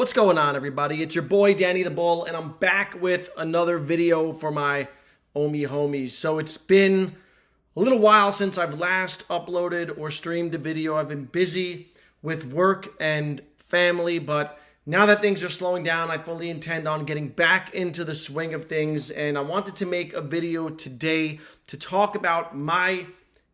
What's going on, everybody? It's your boy Danny the Bull, and I'm back with another video for my Omi homies. So it's been a little while since I've last uploaded or streamed a video. I've been busy with work and family, but now that things are slowing down, I fully intend on getting back into the swing of things, and I wanted to make a video today to talk about my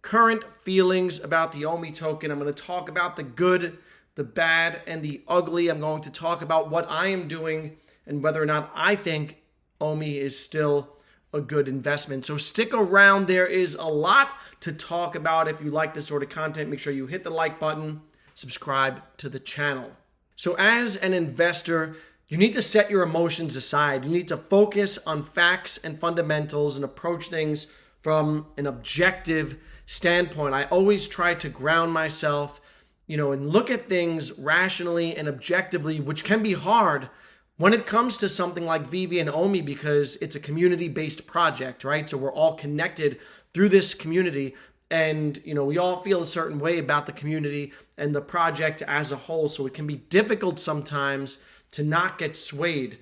current feelings about the Omi token. I'm going to talk about the good, the bad, and the ugly. I'm going to talk about what I am doing and whether or not I think Omi is still a good investment. So stick around. There is a lot to talk about. If you like this sort of content, make sure you hit the like button, subscribe to the channel. So as an investor, you need to set your emotions aside. You need to focus on facts and fundamentals and approach things from an objective standpoint. I always try to ground myself, and look at things rationally and objectively, which can be hard when it comes to something like Vivi and Omi because it's a community-based project, right? So we're all connected through this community, and we all feel a certain way about the community and the project as a whole. So it can be difficult sometimes to not get swayed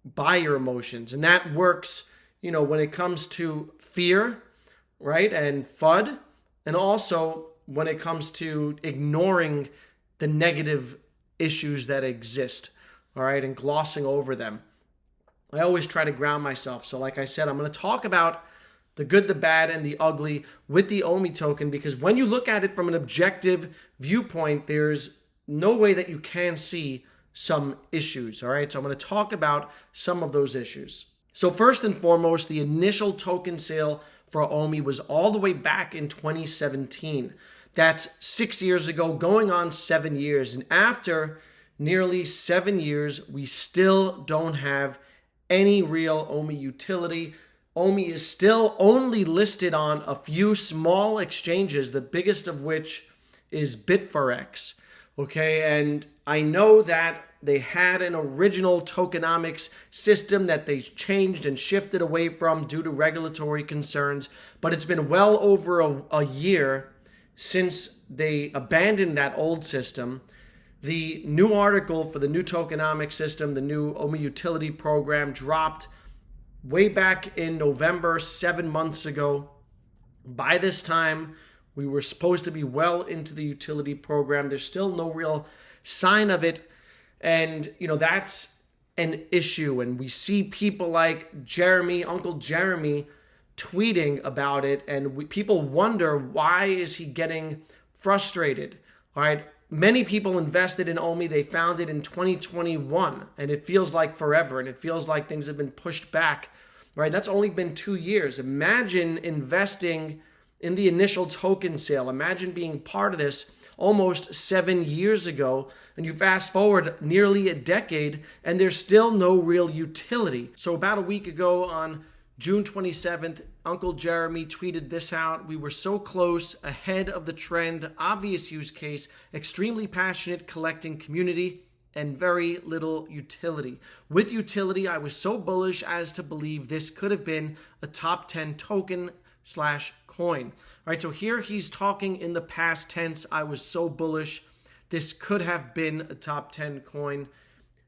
by your emotions, and that works, when it comes to fear, right, and FUD, and also when it comes to ignoring the negative issues that exist, all right, and glossing over them. I always try to ground myself. So like I said, I'm going to talk about the good, the bad, and the ugly with the Omi token, because when you look at it from an objective viewpoint, there's no way that you can see some issues, all right? So I'm going to talk about some of those issues. So first and foremost, the initial token sale for Omi was all the way back in 2017. That's 6 years ago, going on 7 years. And after nearly 7 years, we still don't have any real Omi utility. Omi is still only listed on a few small exchanges, the biggest of which is Bitforex. Okay, and I know that they had an original tokenomics system that they changed and shifted away from due to regulatory concerns, but it's been well over a year since they abandoned that old system. The new article for the new tokenomics system, the new Omi utility program, dropped way back in November, 7 months ago. By this time, we were supposed to be well into the utility program. There's still no real sign of it. And, that's an issue. And we see people like Jeremy, Uncle Jeremy, tweeting about it. And people wonder, why is he getting frustrated? All right. Many people invested in Omi. They found it in 2021. And it feels like forever. And it feels like things have been pushed back. Right. That's only been 2 years. Imagine investing in the initial token sale. Imagine being part of this almost 7 years ago, and you fast forward nearly a decade, and there's still no real utility. So about a week ago on June 27th, Uncle Jeremy tweeted this out: "We were so close, ahead of the trend, obvious use case, extremely passionate collecting community, and very little utility. With utility, I was so bullish as to believe this could have been a top 10 token / coin." All right, so here he's talking in the past tense. I was so bullish. This could have been a top 10 coin.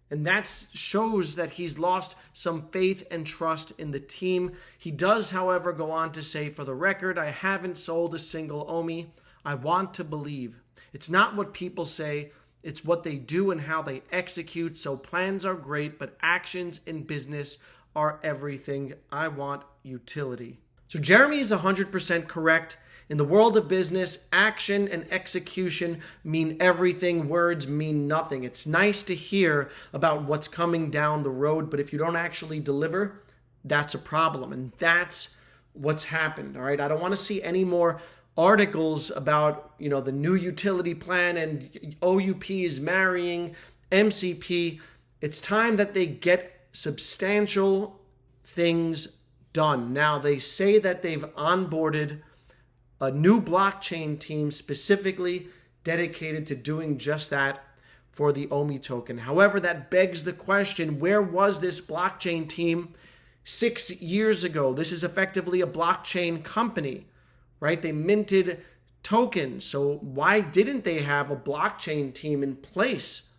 And that shows that he's lost some faith and trust in the team. He does, however, go on to say, "For the record, I haven't sold a single Omi. I want to believe. It's not what people say. It's what they do and how they execute. So plans are great, but actions in business are everything. I want utility." So Jeremy is 100% correct. In the world of business, action and execution mean everything. Words mean nothing. It's nice to hear about what's coming down the road, but if you don't actually deliver, that's a problem. And that's what's happened, all right? I don't want to see any more articles about, the new utility plan and OUP is marrying MCP. It's time that they get substantial things done. Now, they say that they've onboarded a new blockchain team specifically dedicated to doing just that for the Omi token. However, that begs the question, where was this blockchain team 6 years ago? This is effectively a blockchain company, right? They minted tokens. So why didn't they have a blockchain team in place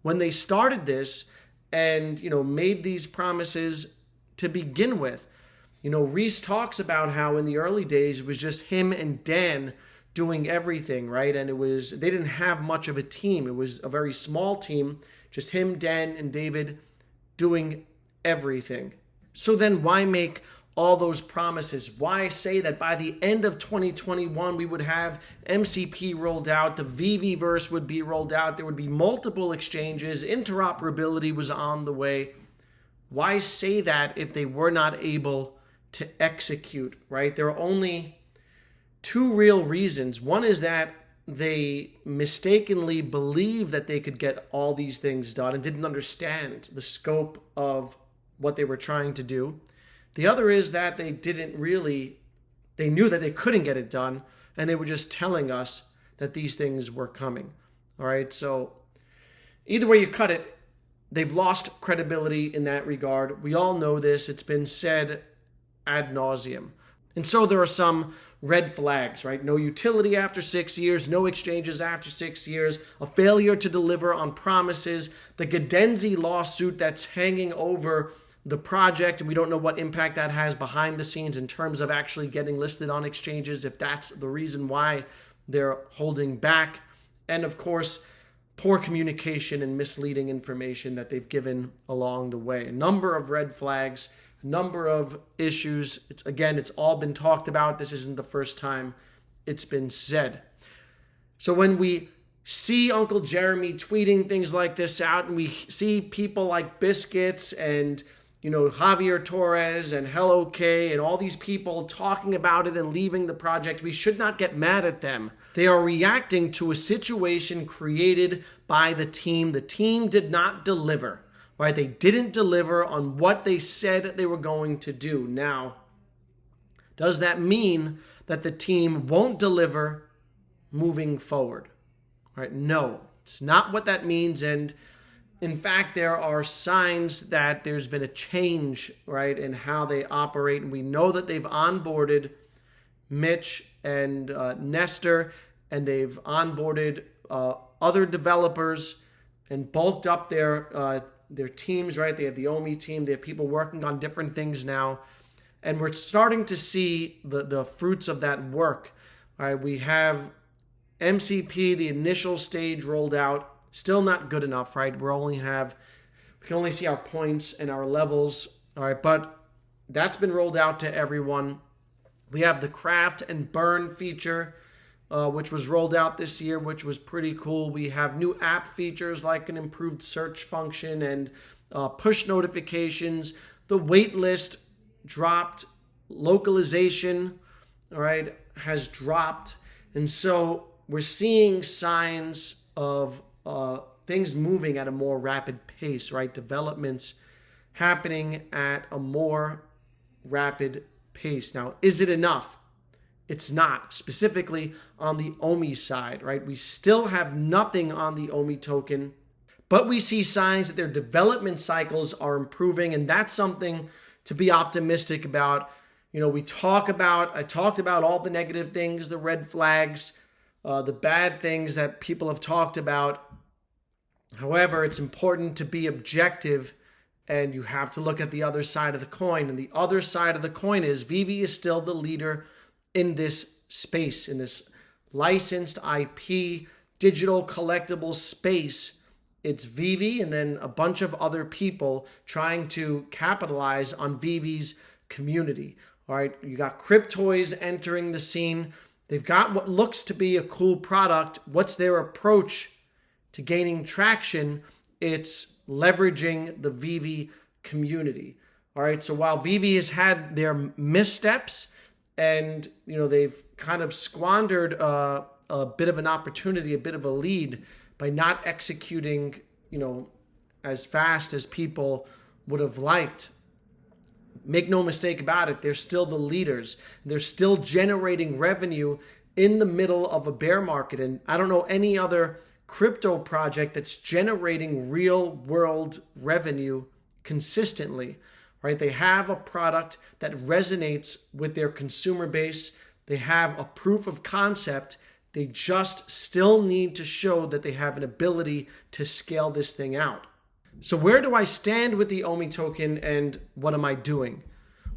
when they started this and, made these promises to begin with. Reese talks about how in the early days it was just him and Dan doing everything, right? And they didn't have much of a team. It was a very small team, just him, Dan, and David doing everything. So then why make all those promises? Why say that by the end of 2021 we would have MCP rolled out, the Vivi verse would be rolled out, there would be multiple exchanges, interoperability was on the way? Why say that if they were not able to execute, right? There are only two real reasons. One is that they mistakenly believed that they could get all these things done and didn't understand the scope of what they were trying to do. The other is that they knew that they couldn't get it done, and they were just telling us that these things were coming. All right, so either way you cut it, they've lost credibility in that regard. We all know this. It's been said ad nauseum. And so there are some red flags, right? No utility after 6 years, no exchanges after 6 years, a failure to deliver on promises, the Gadenzi lawsuit that's hanging over the project, and we don't know what impact that has behind the scenes in terms of actually getting listed on exchanges, if that's the reason why they're holding back. And of course, poor communication and misleading information that they've given along the way. A number of red flags, a number of issues. It's all been talked about. This isn't the first time it's been said. So when we see Uncle Jeremy tweeting things like this out, and we see people like Biscuits and Javier Torres and Hello K and all these people talking about it and leaving the project, we should not get mad at them. They are reacting to a situation created by the team. The team did not deliver, right? They didn't deliver on what they said they were going to do. Now, does that mean that the team won't deliver moving forward? Right? No, it's not what that means. And in fact, there are signs that there's been a change, right, in how they operate. And we know that they've onboarded Mitch and Nestor, and they've onboarded other developers and bulked up their teams, right? They have the OMI team. They have people working on different things now. And we're starting to see the fruits of that work. All right, we have MCP, the initial stage rolled out. Still not good enough, right? We can only see our points and our levels, all right? But that's been rolled out to everyone. We have the craft and burn feature, which was rolled out this year, which was pretty cool. We have new app features like an improved search function and push notifications. The wait list dropped. Localization, all right, has dropped. And so we're seeing signs of things moving at a more rapid pace, right? Developments happening at a more rapid pace. Now, is it enough? It's not, specifically on the OMI side, right? We still have nothing on the OMI token, but we see signs that their development cycles are improving, and that's something to be optimistic about. I talked about all the negative things, the red flags, the bad things that people have talked about. However, it's important to be objective, and you have to look at the other side of the coin. And the other side of the coin is Vivi is still the leader in this space, in this licensed IP, digital collectible space. It's Vivi and then a bunch of other people trying to capitalize on Vivi's community. All right, you got Cryptoys entering the scene. They've got what looks to be a cool product. What's their approach to gaining traction? It's leveraging the Vivi community. All right, so while Vivi has had their missteps and they've kind of squandered a bit of an opportunity, a bit of a lead by not executing as fast as people would have liked. Make no mistake about it, they're still the leaders. They're still generating revenue in the middle of a bear market. And I don't know any other crypto project that's generating real world revenue consistently, right? They have a product that resonates with their consumer base. They have a proof of concept. They just still need to show that they have an ability to scale this thing out. So where do I stand with the OMI token and what am I doing?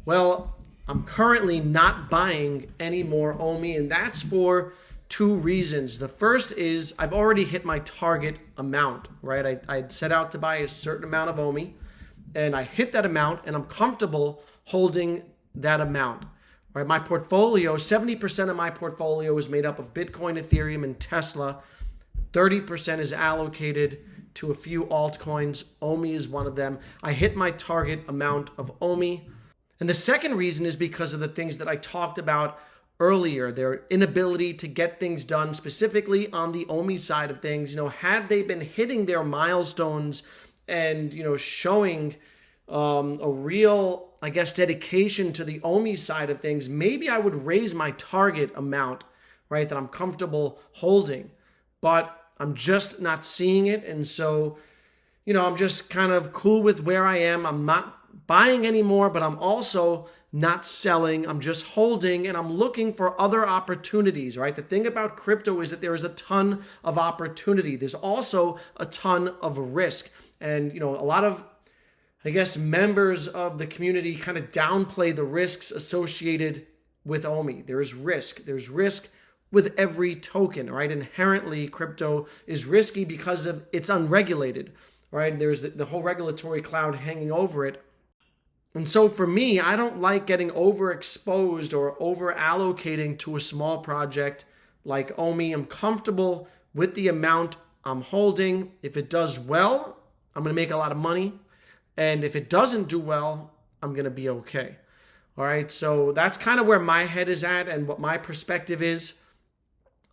Well, I'm currently not buying any more OMI, and that's for two reasons. The first is I've already hit my target amount, right? I set out to buy a certain amount of OMI, and I hit that amount, and I'm comfortable holding that amount. Right? My portfolio, 70% of my portfolio is made up of Bitcoin, Ethereum, and Tesla. 30% is allocated to a few altcoins. OMI is one of them. I hit my target amount of OMI. And the second reason is because of the things that I talked about earlier, their inability to get things done, specifically on the OMI side of things. Had they been hitting their milestones and, showing a real, dedication to the OMI side of things, maybe I would raise my target amount, right, that I'm comfortable holding. But I'm just not seeing it. And so, I'm just kind of cool with where I am. I'm not buying anymore, but I'm also not selling. I'm just holding, and I'm looking for other opportunities, right? The thing about crypto is that there is a ton of opportunity. There's also a ton of risk. And, a lot of, members of the community kind of downplay the risks associated with OMI. There's risk. There's risk with every token, right? Inherently, crypto is risky because of it's unregulated, right? There's the whole regulatory cloud hanging over it. And so for me, I don't like getting overexposed or over allocating to a small project like OMI. I'm comfortable with the amount I'm holding. If it does well, I'm going to make a lot of money. And if it doesn't do well, I'm going to be okay. All right. So that's kind of where my head is at and what my perspective is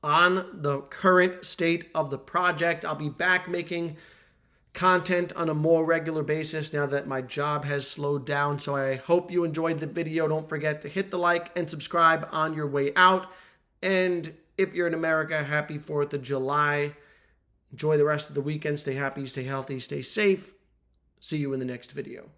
on the current state of the project. I'll be back making content on a more regular basis now that my job has slowed down. So I hope you enjoyed the video. Don't forget to hit the like and subscribe on your way out. And if you're in America, happy 4th of July. Enjoy the rest of the weekend. Stay happy, stay healthy, stay safe. See you in the next video.